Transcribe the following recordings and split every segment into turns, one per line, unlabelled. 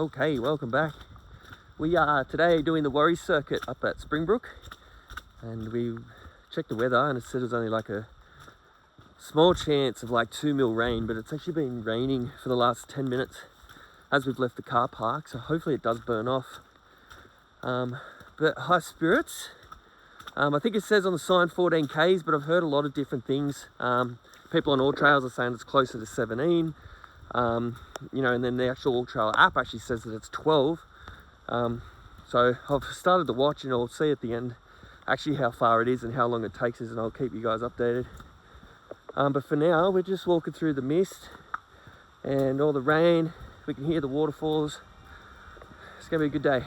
Okay, welcome back. We are today doing the Warrie circuit up at Springbrook, and we checked the weather and it said it was only like a small chance of like 2 mil rain, but it's actually been raining for the last 10 minutes as we've left the car park, so hopefully it does burn off. But high spirits. I think it says on the sign 14 Ks, but I've heard a lot of different things. People on all trails are saying it's closer to 17. You know, and then the actual all trail app actually says that it's 12. So I've started to watch, and I'll see at the end actually how far it is and how long it takes us, and I'll keep you guys updated. But for now, we're just walking through the mist and all the rain. We can hear the waterfalls. It's gonna be a good day.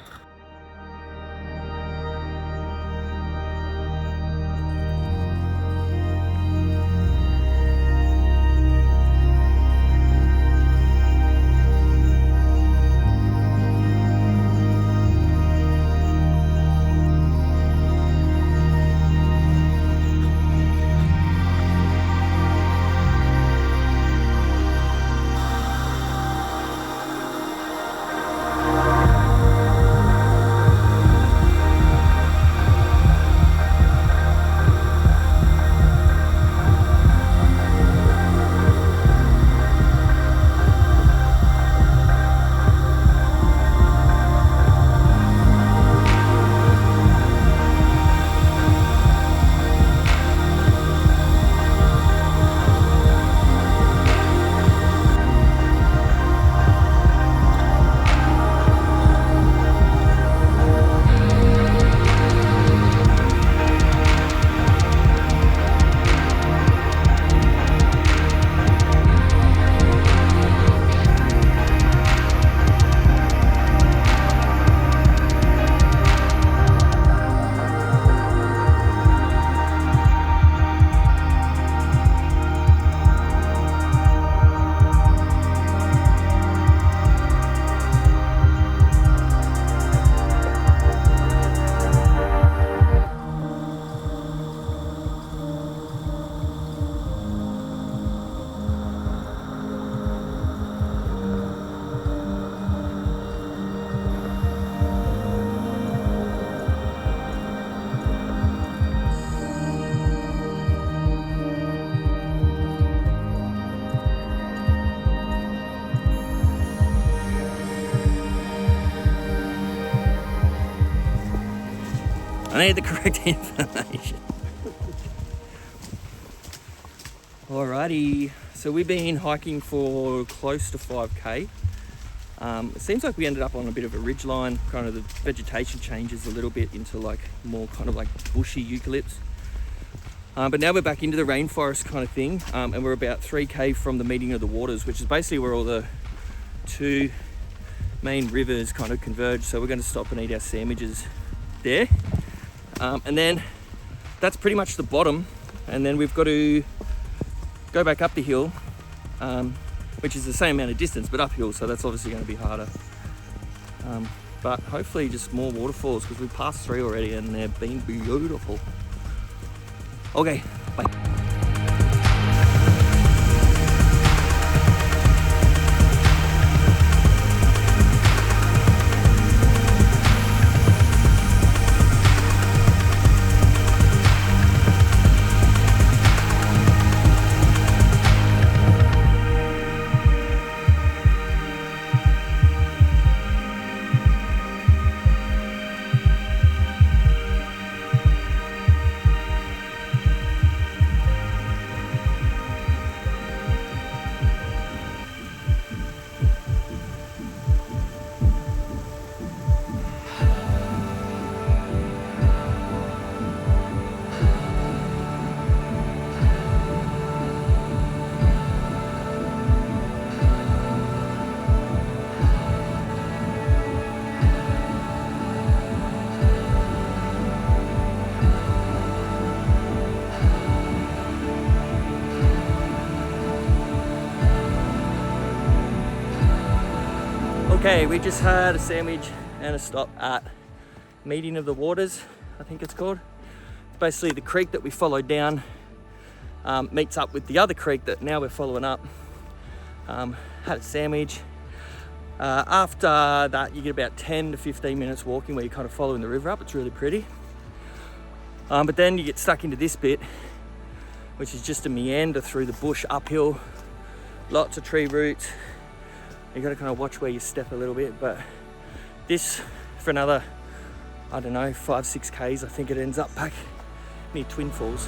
I need the correct information. Alrighty, so we've been hiking for close to 5k. It seems like we ended up on a bit of a ridge line. Kind of the vegetation changes a little bit into like more kind of like bushy eucalypts. But now we're back into the rainforest kind of thing, and we're about 3k from the meeting of the waters, which is basically where all the two main rivers kind of converge. So we're going to stop and eat our sandwiches there. And then that's pretty much the bottom, and then we've got to go back up the hill, which is the same amount of distance but uphill, so that's obviously going to be harder. But hopefully just more waterfalls, because we've passed 3 already and they've been beautiful. Okay, bye. Okay, we just had a sandwich and a stop at Meeting of the Waters, I think it's called. Basically the creek that we followed down meets up with the other creek that now we're following up. Had a sandwich. After that, you get about 10 to 15 minutes walking where you're kind of following the river up. It's really pretty. But then you get stuck into this bit, which is just a meander through the bush uphill, lots of tree roots. You got to kind of watch where you step a little bit, but this for another, I don't know, 5-6 Ks, I think it ends up back near Twin Falls.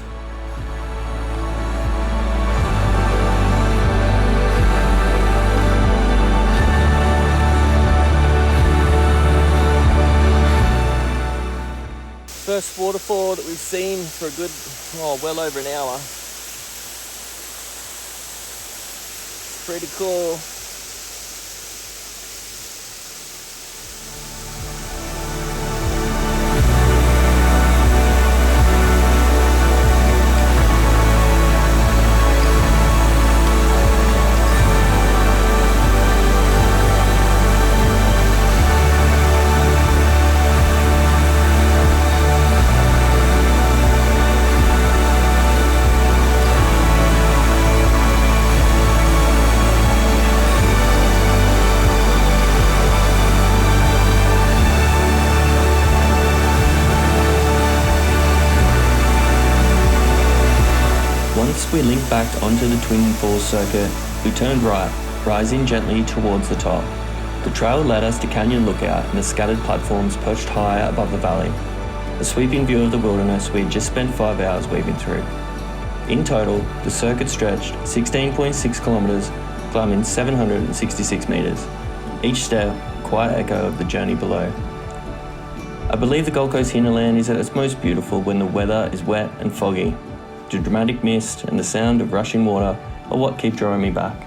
First waterfall that we've seen for a good, well over an hour. Pretty cool.
Once we linked back onto the Twin Falls circuit, we turned right, rising gently towards the top. The trail led us to Canyon Lookout and the scattered platforms perched high above the valley, a sweeping view of the wilderness we had just spent 5 hours weaving through. In total, the circuit stretched 16.6 kilometres, climbing 766 metres. Each step, a quiet echo of the journey below. I believe the Gold Coast hinterland is at its most beautiful when the weather is wet and foggy. The dramatic mist and the sound of rushing water are what keep drawing me back.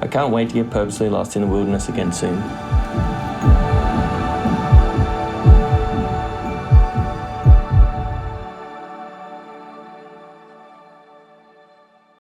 I can't wait to get purposely lost in the wilderness again soon.